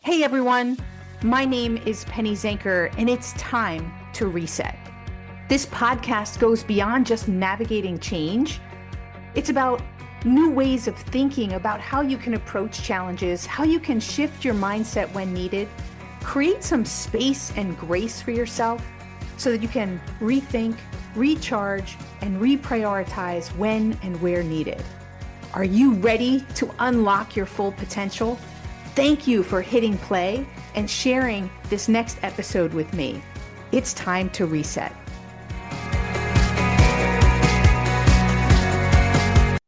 Hey everyone, my name is Penny Zanker, and it's time to reset. This podcast goes beyond just navigating change. It's about new ways of thinking about how you can approach challenges, how you can shift your mindset when needed, create some space and grace for yourself so that you can rethink, recharge, and reprioritize when and where needed. Are you ready to unlock your full potential? Thank you for hitting play and sharing this next episode with me. It's time to reset.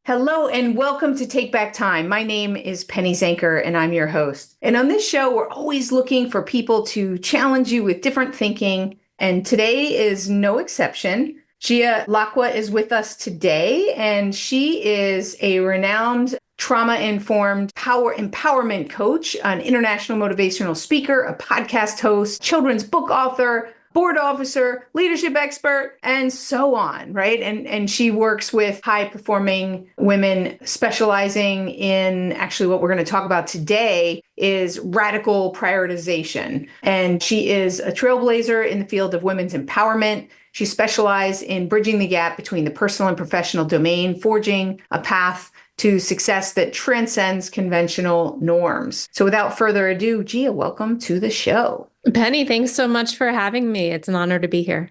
Hello and welcome to Take Back Time. My name is Penny Zanker and I'm your host. And on this show, we're always looking for people to challenge you with different thinking. And today is no exception. Gia Lacqua is with us today, and she is a renowned trauma-informed empowerment coach, an international motivational speaker, a podcast host, children's book author, board officer, leadership expert, and so on, right? And she works with high-performing women, specializing in actually what we're going to talk about today is radical prioritization. And she is a trailblazer in the field of women's empowerment. She specialized in bridging the gap between the personal and professional domain, forging a path to success that transcends conventional norms. So without further ado, Gia, welcome to the show. Penny, thanks so much for having me. It's an honor to be here.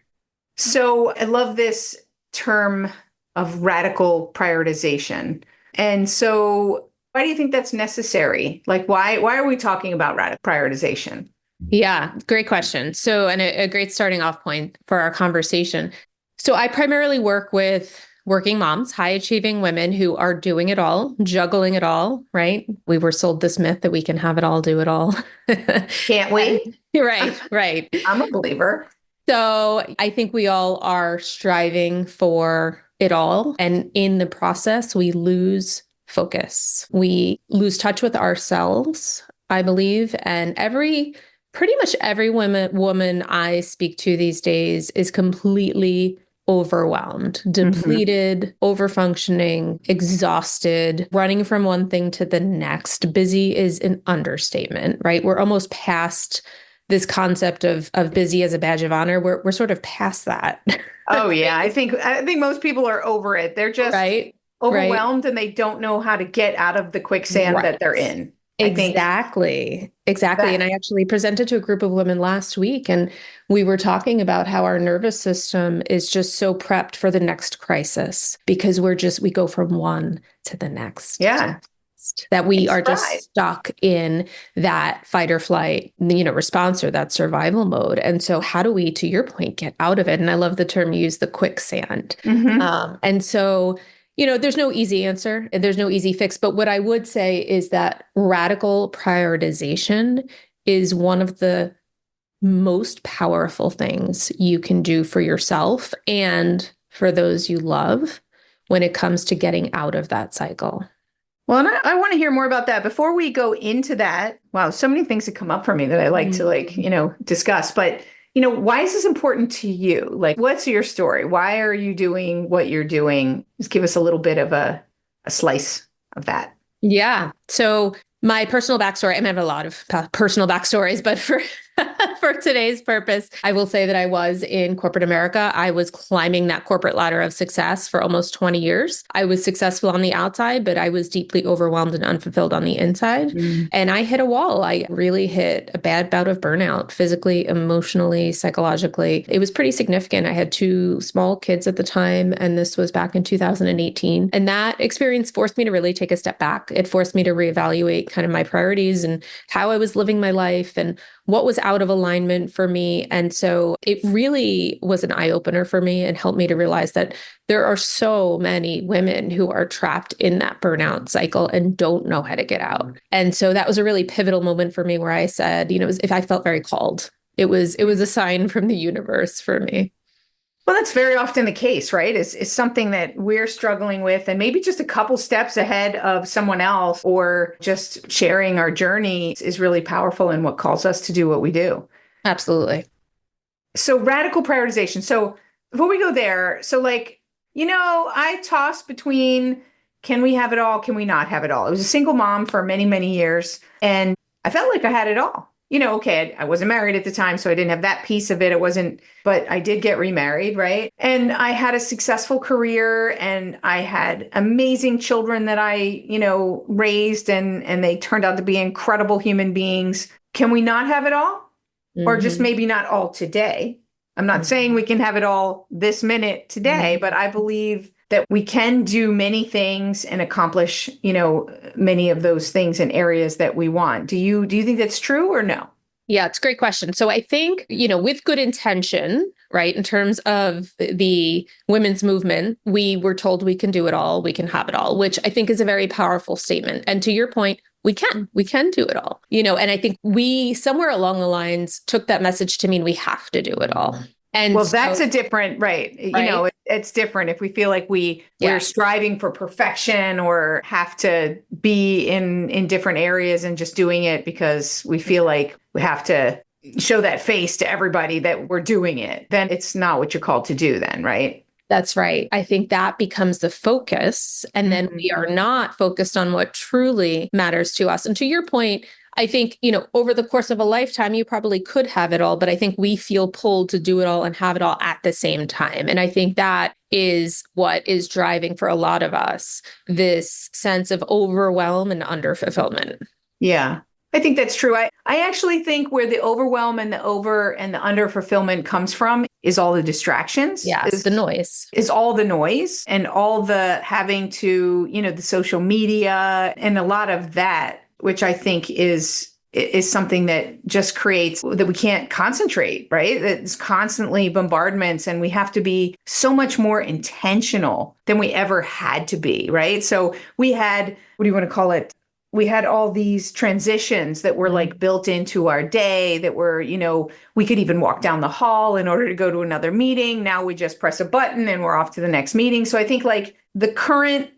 So I love this term of radical prioritization. And so why do you think that's necessary? Like, why are we talking about radical prioritization? Yeah, great question. So, and a great starting off point for our conversation. So I primarily work with working moms, high achieving women who are doing it all, juggling it all, right? We were sold this myth that we can have it all, do it all. Can't we? Right. I'm a believer. So I think we all are striving for it all. And in the process, we lose focus. We lose touch with ourselves, I believe. And pretty much every woman I speak to these days is completely overwhelmed, depleted, overfunctioning, exhausted, running from one thing to the next. Busy is an understatement, right? We're almost past this concept of busy as a badge of honor. We're sort of past that. Oh yeah, I think most people are over it. They're just overwhelmed and they don't know how to get out of the quicksand that they're in. Exactly. And I actually presented to a group of women last week, and we were talking about how our nervous system is just so prepped for the next crisis because we go from one to the next. Yeah. That we are just stuck in that fight or flight, response or that survival mode. And so how do we, to your point, get out of it? And I love the term you use, the quicksand. And so there's no easy answer and there's no easy fix. But what I would say is that radical prioritization is one of the most powerful things you can do for yourself and for those you love when it comes to getting out of that cycle. Well, and I want to hear more about that. Before we go into that, wow, so many things that come up for me that I like to discuss. But why is this important to you? Like, what's your story? Why are you doing what you're doing? Just give us a little bit of a slice of that. Yeah. So my personal backstory, I have a lot of personal backstories, but for today's purpose, I will say that I was in corporate America. I was climbing that corporate ladder of success for almost 20 years. I was successful on the outside, but I was deeply overwhelmed and unfulfilled on the inside. And I hit a wall. I really hit a bad bout of burnout, physically, emotionally, psychologically. It was pretty significant. I had 2 small kids at the time, and this was back in 2018. And that experience forced me to really take a step back. It forced me to reevaluate kind of my priorities and how I was living my life and what was out of alignment for me. And so it really was an eye-opener for me and helped me to realize that there are so many women who are trapped in that burnout cycle and don't know how to get out. And so that was a really pivotal moment for me where I said, if I felt very called, it was a sign from the universe for me. Well, that's very often the case, right? Is something that we're struggling with and maybe just a couple steps ahead of someone else, or just sharing our journey is really powerful in what calls us to do what we do. Absolutely. So radical prioritization. So before we go there, I toss between, can we have it all? Can we not have it all? I was a single mom for many, many years. And I felt like I had it all. Okay, I wasn't married at the time, so I didn't have that piece of it. It wasn't, but I did get remarried, right? And I had a successful career and I had amazing children that I, raised and they turned out to be incredible human beings. Can we not have it all? Or just Hmm. maybe not all today? I'm not saying we can have it all this minute today, Hmm. but I believe that we can do many things and accomplish, many of those things in areas that we want. Do you think that's true or no? Yeah, it's a great question. So I think, with good intention, right, in terms of the women's movement, we were told we can do it all, we can have it all, which I think is a very powerful statement. And to your point, we can do it all, and I think we somewhere along the lines took that message to mean we have to do it all. And Well, that's so, a different, right. right? It's different if we feel like we're Yes. striving for perfection or have to be in different areas and just doing it because we feel like we have to show that face to everybody that we're doing it. Then it's not what you're called to do then, right? That's right. I think that becomes the focus. And then Mhm. we are not focused on what truly matters to us. And to your point, I think, over the course of a lifetime, you probably could have it all, but I think we feel pulled to do it all and have it all at the same time. And I think that is what is driving for a lot of us this sense of overwhelm and underfulfillment. Yeah. I think that's true. I actually think where the overwhelm and the over and the under fulfillment comes from is all the distractions, Yes, the noise. is all the noise and all the having to, the social media and a lot of that, which I think is something that just creates that we can't concentrate, right? It's constantly bombardments and we have to be so much more intentional than we ever had to be, right? So we had, what do you want to call it? We had all these transitions that were like built into our day that were, we could even walk down the hall in order to go to another meeting. Now we just press a button and we're off to the next meeting. So I think like the current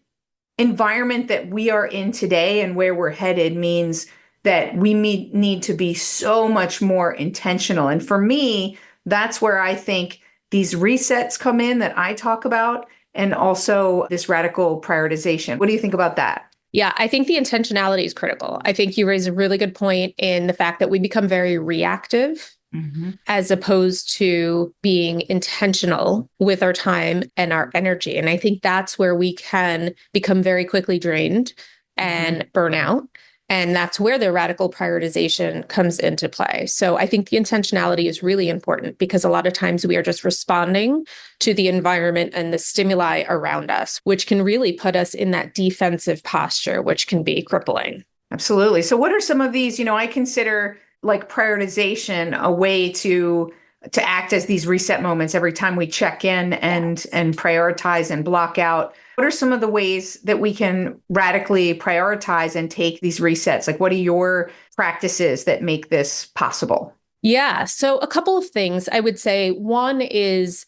environment that we are in today and where we're headed means that we need to be so much more intentional. And for me, that's where I think these resets come in that I talk about, and also this radical prioritization. What do you think about that? Yeah, I think the intentionality is critical. I think you raise a really good point in the fact that we become very reactive Mhm. as opposed to being intentional with our time and our energy. And I think that's where we can become very quickly drained Mhm. and burn out. And that's where the radical prioritization comes into play. So I think the intentionality is really important because a lot of times we are just responding to the environment and the stimuli around us, which can really put us in that defensive posture, which can be crippling. Absolutely. So what are some of these, I consider like prioritization a way to act as these reset moments every time we check in Yes. and prioritize and block out. What are some of the ways that we can radically prioritize and take these resets? Like what are your practices that make this possible? Yeah. So a couple of things I would say. One is,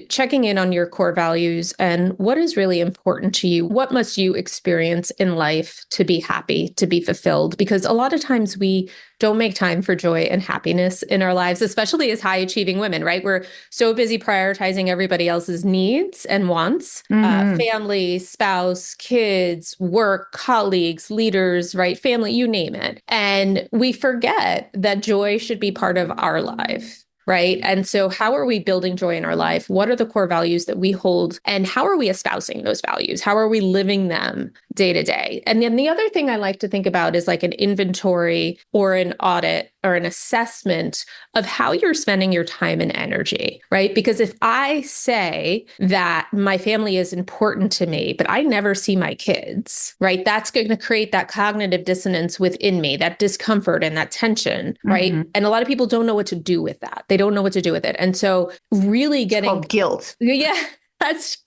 checking in on your core values and what is really important to you. What must you experience in life to be happy, to be fulfilled? Because a lot of times we don't make time for joy and happiness in our lives, especially as high achieving women, right? We're so busy prioritizing everybody else's needs and wants, Hmm. family, spouse, kids, work, colleagues, leaders, right? Family, you name it. And we forget that joy should be part of our life. Right. And so, how are we building joy in our life? What are the core values that we hold? And how are we espousing those values? How are we living them day to day? And then the other thing I like to think about is like an inventory or an audit or an assessment of how you're spending your time and energy, right? Because if I say that my family is important to me, but I never see my kids, right? That's going to create that cognitive dissonance within me, that discomfort and that tension, right? Hmm. And a lot of people don't know what to do with that. They don't know what to do with it. And so really It's getting, called guilt. yeah,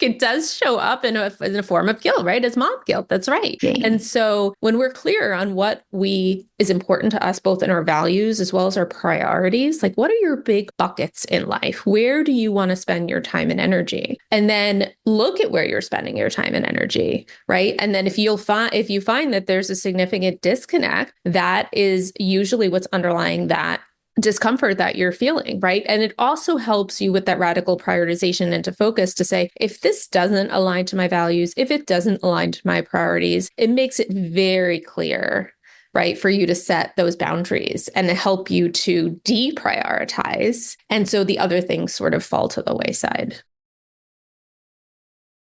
it does show up in a form of guilt, right? As mom guilt. That's right. Shame. And so when we're clear on what we is important to us, both in our values as well as our priorities, like what are your big buckets in life? Where do you want to spend your time and energy? And then look at where you're spending your time and energy, right? And then if you find that there's a significant disconnect, that is usually what's underlying that discomfort that you're feeling, right? And it also helps you with that radical prioritization and to focus to say, if this doesn't align to my values, if it doesn't align to my priorities, it makes it very clear right? For you to set those boundaries and to help you to deprioritize. And so the other things sort of fall to the wayside.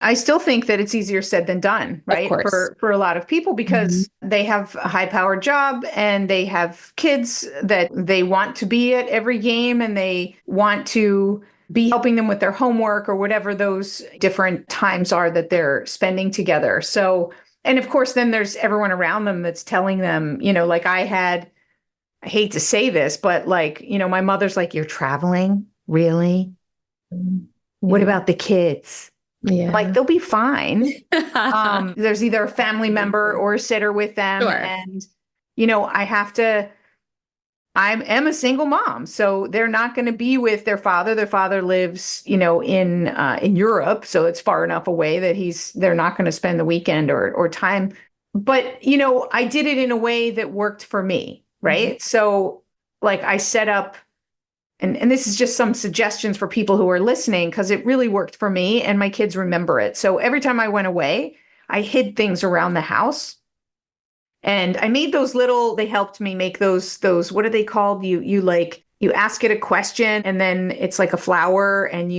I still think that it's easier said than done, Of right? course. For a lot of people Mhm. because they have a high-powered job and they have kids that they want to be at every game and they want to be helping them with their homework or whatever those different times are that they're spending together. So, and of course, then there's everyone around them that's telling them, like I hate to say this, but like, my mother's like, "You're traveling? Really? What Yeah. about the kids?" Like Yeah. they'll be fine. There's either a family member or a sitter with them. Sure. And, I have to, I am a single mom. So they're not going to be with their father. Their father lives, in Europe. So it's far enough away that they're not going to spend the weekend or time. But, I did it in a way that worked for me. Mhm. Right. So like I set up and this is just some suggestions for people who are listening because it really worked for me and my kids remember it. So every time I went away, I hid things around the house. And I made they helped me make those, what are they called? You ask it a question and then it's like a flower and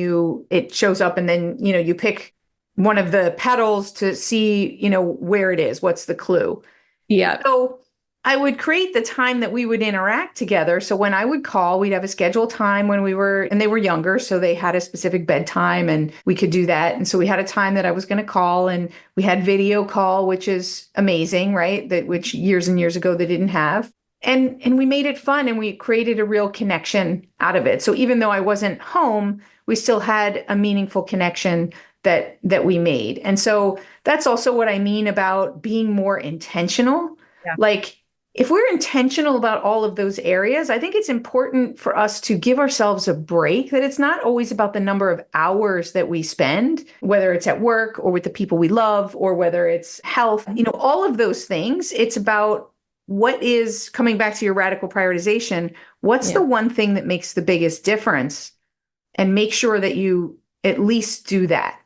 it shows up and then, you pick one of the petals to see, where it is. What's the clue? Yeah. So I would create the time that we would interact together. So when I would call, we'd have a scheduled time and they were younger. So they had a specific bedtime and we could do that. And so we had a time that I was going to call and we had video call, which is amazing, right? Which years and years ago they didn't have. And we made it fun and we created a real connection out of it. So even though I wasn't home, we still had a meaningful connection that we made. And so that's also what I mean about being more intentional. Yeah. Like, if we're intentional about all of those areas, I think it's important for us to give ourselves a break, that it's not always about the number of hours that we spend, whether it's at work or with the people we love, or whether it's health, all of those things. It's about what is coming back to your radical prioritization. What's Yeah. the one thing that makes the biggest difference? And make sure that you at least do that.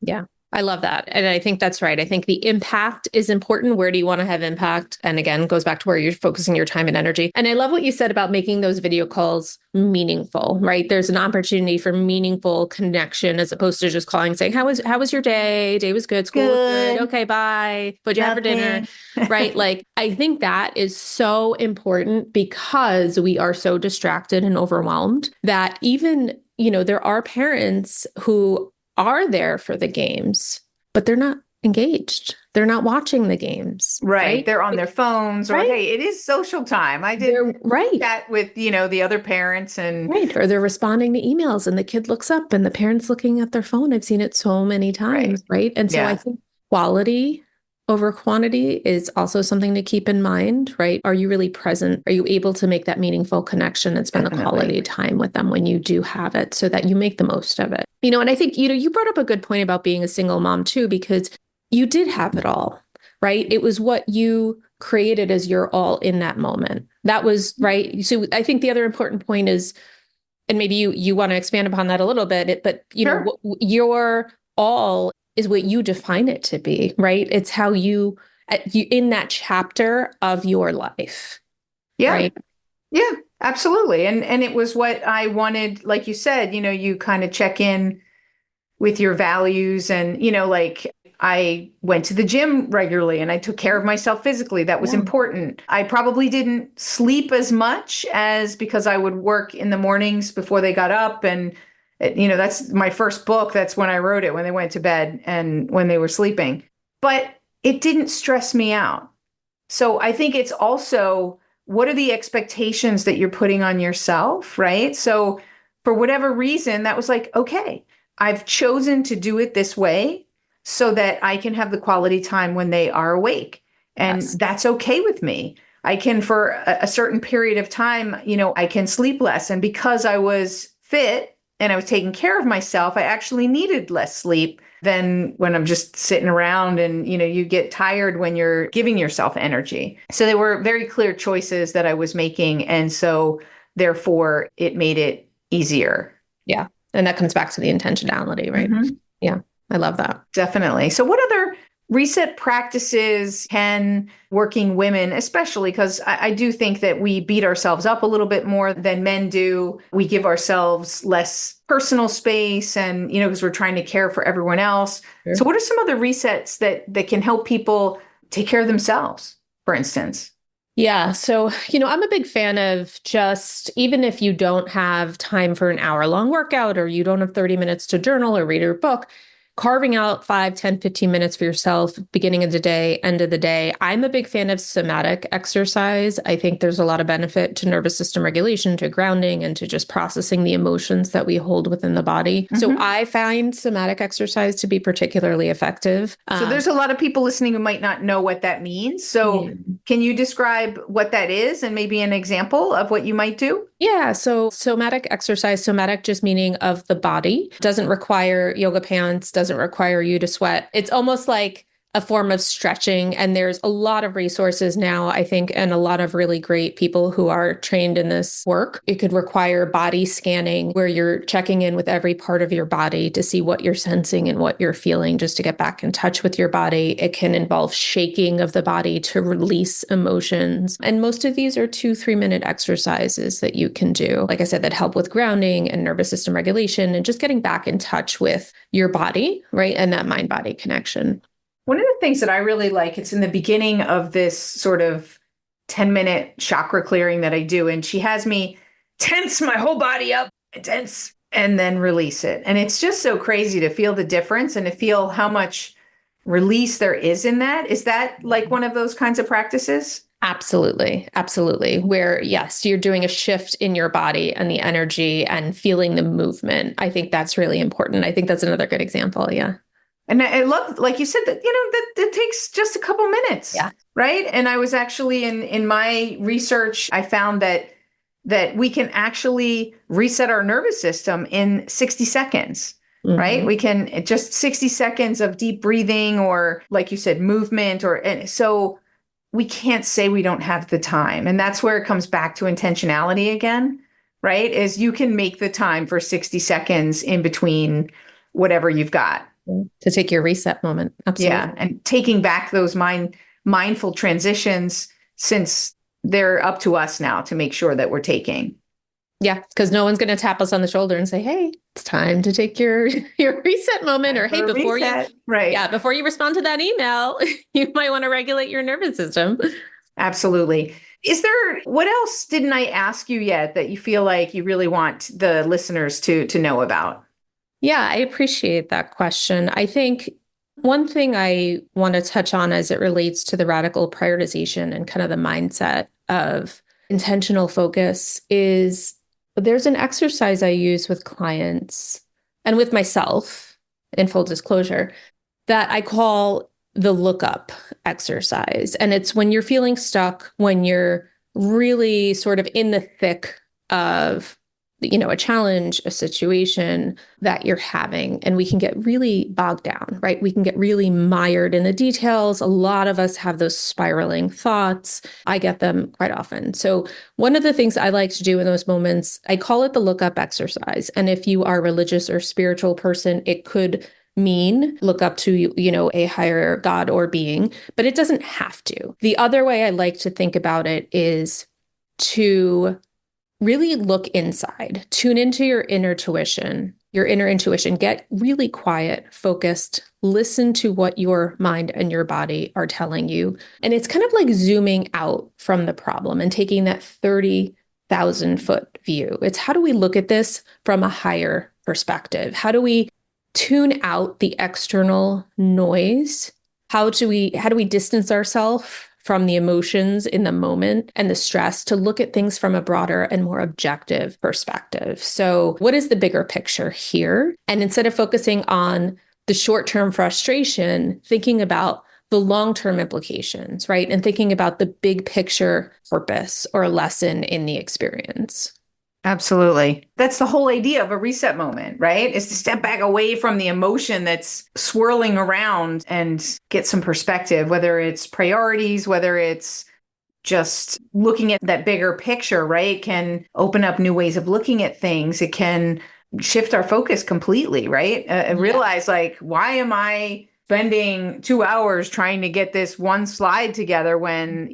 Yeah. I love that. And I think that's right. I think the impact is important. Where do you want to have impact? And again, goes back to where you're focusing your time and energy. And I love what you said about making those video calls meaningful, right? There's an opportunity for meaningful connection as opposed to just calling saying, how was your day? Day was good. School was good. Good. Okay, bye. What'd you have for dinner? Nothing. Right? Like, I think that is so important because we are so distracted and overwhelmed that even, there are parents who are there for the games, but they're not engaged. They're not watching the games, Right. right? They're on their phones or, Right? hey, it is social time. I did They're right. chat with, the other parents and Right. Or they're responding to emails and the kid looks up and the parent's looking at their phone. I've seen it so many right. times, right? And so I Yeah, think quality over quantity is also something to keep in mind, right? Are you really present? Are you able to make that meaningful connection and spend the definitely. quality time with them when you do have it so that you make the most of it? And I think, you brought up a good point about being a single mom too, because you did have it all, right? It was what you created as your all in that moment. That was right. So I think the other important point is, and maybe you want to expand upon that a little bit, but Sure. your all is what you define it to be, right? It's how you in that chapter of your life, Yeah. right? Yeah, absolutely. And it was what I wanted, like you said, you kind of check in with your values and like I went to the gym regularly and I took care of myself physically. That was Yeah. important. I probably didn't sleep as much as because I would work in the mornings before they got up and that's my first book. That's when I wrote it, when they went to bed and when they were sleeping. But it didn't stress me out. So I think it's also, what are the expectations that you're putting on yourself, right? So for whatever reason, that was like, okay, I've chosen to do it this way so that I can have the quality time when they are awake. And Yes. that's okay with me. I can, for a certain period of time, I can sleep less. And because I was fit and I was taking care of myself, I actually needed less sleep than when I'm just sitting around and you get tired when you're giving yourself energy. So there were very clear choices that I was making and so therefore it made it easier. Yeah. And that comes back to the intentionality, right? Hmm. Yeah. I love that. Definitely. So what other reset practices can working women, especially because I do think that we beat ourselves up a little bit more than men do. We give ourselves less personal space and, because we're trying to care for everyone else. Sure. So what are some other resets that can help people take care of themselves, for instance? Yeah. So, I'm a big fan of just, even if you don't have time for an hour-long workout or you don't have 30 minutes to journal or read a book, carving out 5, 10, 15 minutes for yourself, beginning of the day, end of the day. I'm a big fan of somatic exercise. I think there's a lot of benefit to nervous system regulation, to grounding, and to just processing the emotions that we hold within the body. So Mhm. I find somatic exercise to be particularly effective. So there's a lot of people listening who might not know what that means. So Yeah. can you describe what that is and maybe an example of what you might do? Yeah, so somatic exercise, somatic just meaning of the body, doesn't require yoga pants, doesn't require you to sweat. It's almost like a form of stretching. And there's a lot of resources now, I think, and a lot of really great people who are trained in this work. It could require body scanning, where you're checking in with every part of your body to see what you're sensing and what you're feeling, just to get back in touch with your body. It can involve shaking of the body to release emotions. And most of these are 2-3 minute exercises that you can do, like I said, that help with grounding and nervous system regulation and just getting back in touch with your body, right? And that mind-body connection. One of the things that I really like, it's in the beginning of this sort of 10-minute chakra clearing that I do. And she has me tense my whole body up, tense, and then release it. And it's just so crazy to feel the difference and to feel how much release there is in that. Is that like one of those kinds of practices? Absolutely. Absolutely. Where, yes, you're doing a shift in your body and the energy and feeling the movement. I think that's really important. I think that's another good example. Yeah. And I love, like you said, that that it takes just a couple minutes, Yeah. right? And I was actually in my research, I found that we can actually reset our nervous system in 60 seconds, right? Mhm. We can just 60 seconds of deep breathing or, like you said, movement, and so we can't say we don't have the time. And that's where it comes back to intentionality again, right? Is you can make the time for 60 seconds in between whatever you've got. To take your reset moment. Yeah, Absolutely. and taking back those mindful transitions, since they're up to us now to make sure that we're taking. Yeah, because no one's going to tap us on the shoulder and say, "Hey, it's time to take your your reset moment," Time or "Hey, for a reset, right? before you respond to that email, you might want to regulate your nervous system." Absolutely. Is there, what else didn't I ask you yet that you feel like you really want the listeners to know about? Yeah, I appreciate that question. I think one thing I want to touch on as it relates to the radical prioritization and kind of the mindset of intentional focus is there's an exercise I use with clients and with myself, in full disclosure, that I call the lookup exercise. And it's when you're feeling stuck, when you're really sort of in the thick of a challenge, a situation that you're having, and we can get really bogged down, right? We can get really mired in the details. A lot of us have those spiraling thoughts. I get them quite often. So one of the things I like to do in those moments, I call it the lookup exercise. And if you are a religious or spiritual person, it could mean look up to, a higher God or being, but it doesn't have to. The other way I like to think about it is to really look inside, tune into your inner intuition, get really quiet, focused, listen to what your mind and your body are telling you. And it's kind of like zooming out from the problem and taking that 30,000-foot view. It's how do we look at this from a higher perspective? How do we tune out the external noise? How do we distance ourselves from the emotions in the moment and the stress to look at things from a broader and more objective perspective? So, what is the bigger picture here? And instead of focusing on the short-term frustration, thinking about the long-term implications, right? And thinking about the big picture purpose or lesson in the experience. Absolutely. That's the whole idea of a reset moment, right? Is to step back away from the emotion that's swirling around and get some perspective, whether it's priorities, whether it's just looking at that bigger picture, right? It can open up new ways of looking at things. It can shift our focus completely, right? And Yeah. realize, like, why am I spending 2 hours trying to get this one slide together when,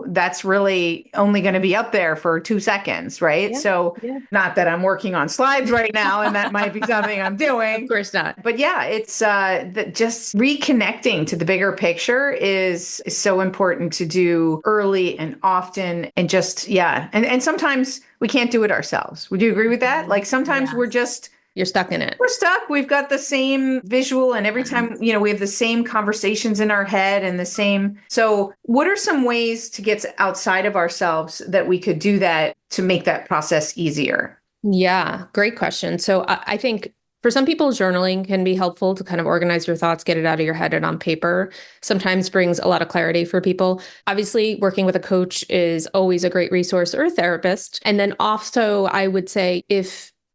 that's really only going to be up there for 2 seconds, right? Yeah, So yeah. not that I'm working on slides right now, and that might be something I'm doing. Of course not. But yeah, it's that just reconnecting to the bigger picture is so important to do early and often. And just, yeah. And sometimes we can't do it ourselves. Would you agree with that? Like sometimes You're stuck in it. we're stuck. We've got the same visual, and every time, we have the same conversations in our head and the same. So, what are some ways to get outside of ourselves that we could do that to make that process easier? Yeah, great question. So I think for some people, journaling can be helpful to kind of organize your thoughts, get it out of your head and on paper. Sometimes brings a lot of clarity for people. Obviously, working with a coach is always a great resource, or a therapist. And then also, I would say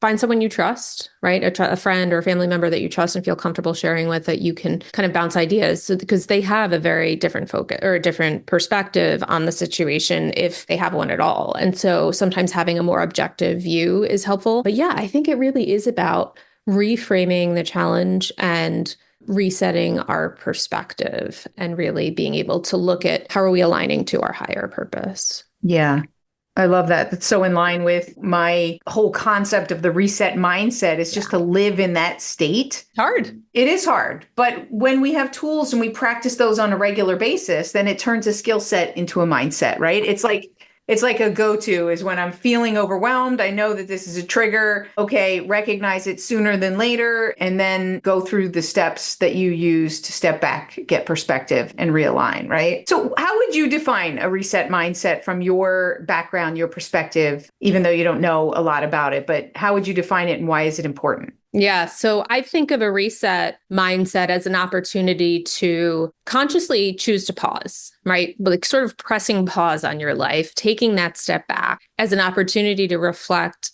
find someone you trust, right? A friend or a family member that you trust and feel comfortable sharing with, that you can kind of bounce ideas. So, because they have a very different focus or a different perspective on the situation, if they have one at all. And so sometimes having a more objective view is helpful. But yeah, I think it really is about reframing the challenge and resetting our perspective, and really being able to look at how are we aligning to our higher purpose. Yeah. I love that. That's so in line with my whole concept of the reset mindset, is just to live in that state. It's hard. It is hard. But when we have tools and we practice those on a regular basis, then it turns a skill set into a mindset, right? It's like a go-to is when I'm feeling overwhelmed. I know that this is a trigger. Okay, recognize it sooner than later, and then go through the steps that you use to step back, get perspective, and realign, right? So how would you define a reset mindset from your background, your perspective, even though you don't know a lot about it, but how would you define it and why is it important? Yeah. So I think of a reset mindset as an opportunity to consciously choose to pause, right? Like sort of pressing pause on your life, taking that step back as an opportunity to reflect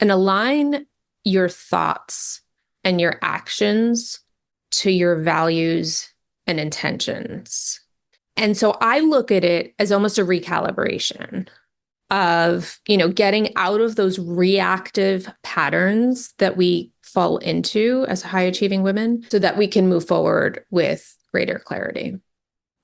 and align your thoughts and your actions to your values and intentions. And so I look at it as almost a recalibration of, getting out of those reactive patterns that we fall into as high achieving women, so that we can move forward with greater clarity.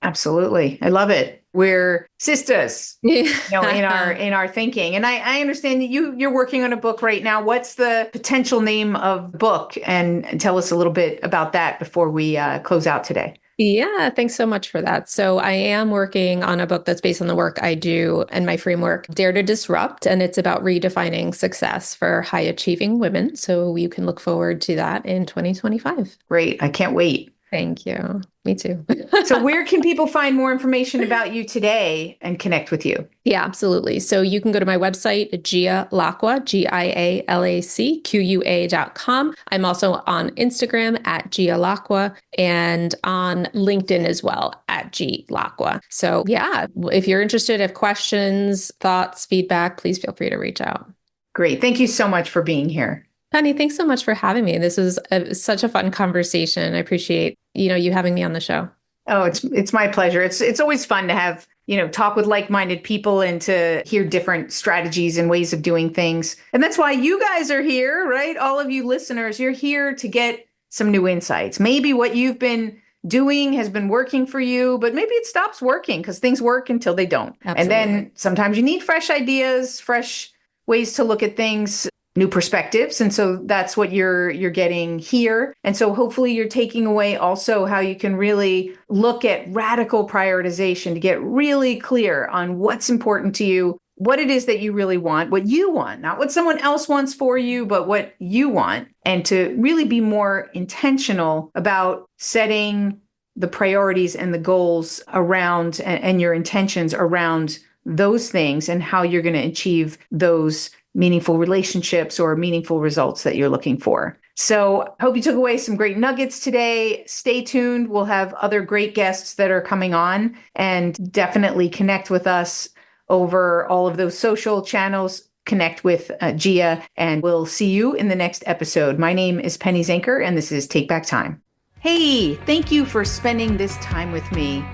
Absolutely. I love it. We're sisters, Yeah. in our thinking. And I understand that you're working on a book right now. What's the potential name of the book? And tell us a little bit about that before we close out today. Yeah, thanks so much for that. So I am working on a book that's based on the work I do and my framework, Dare to Disrupt, and it's about redefining success for high achieving women. So you can look forward to that in 2025. Great. I can't wait. Thank you. Me too. So where can people find more information about you today and connect with you? Yeah, absolutely. So you can go to my website, Lacqua, GIALACQUA.com. I'm also on Instagram at Lacqua, and on LinkedIn as well at Lacqua. So yeah, if you're interested, have questions, thoughts, feedback, please feel free to reach out. Great. Thank you so much for being here. Penny, thanks so much for having me. This was such a fun conversation. I appreciate, you having me on the show. Oh, it's my pleasure. It's always fun to have, talk with like-minded people and to hear different strategies and ways of doing things. And that's why you guys are here, right? All of you listeners, you're here to get some new insights. Maybe what you've been doing has been working for you, but maybe it stops working because things work until they don't. Absolutely. And then sometimes you need fresh ideas, fresh ways to look at things, new perspectives. And so that's what you're getting here. And so hopefully you're taking away also how you can really look at radical prioritization to get really clear on what's important to you, what it is that you really want, what you want, not what someone else wants for you, but what you want, and to really be more intentional about setting the priorities and the goals around and your intentions around those things and how you're going to achieve those meaningful relationships or meaningful results that you're looking for. So I hope you took away some great nuggets today. Stay tuned. We'll have other great guests that are coming on, and definitely connect with us over all of those social channels. Connect with Gia, and we'll see you in the next episode. My name is Penny Zenker, and this is Take Back Time. Hey, thank you for spending this time with me.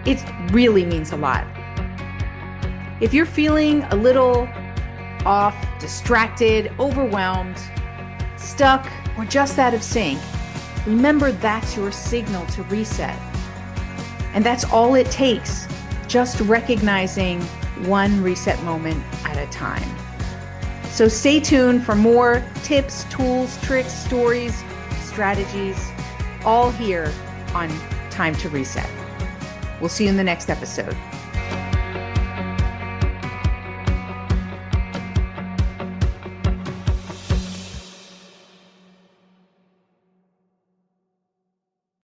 It really means a lot. If you're feeling a little off, distracted, overwhelmed, stuck, or just out of sync, remember that's your signal to reset. And that's all it takes, just recognizing one reset moment at a time. So stay tuned for more tips, tools, tricks, stories, strategies, all here on Time to Reset. We'll see you in the next episode.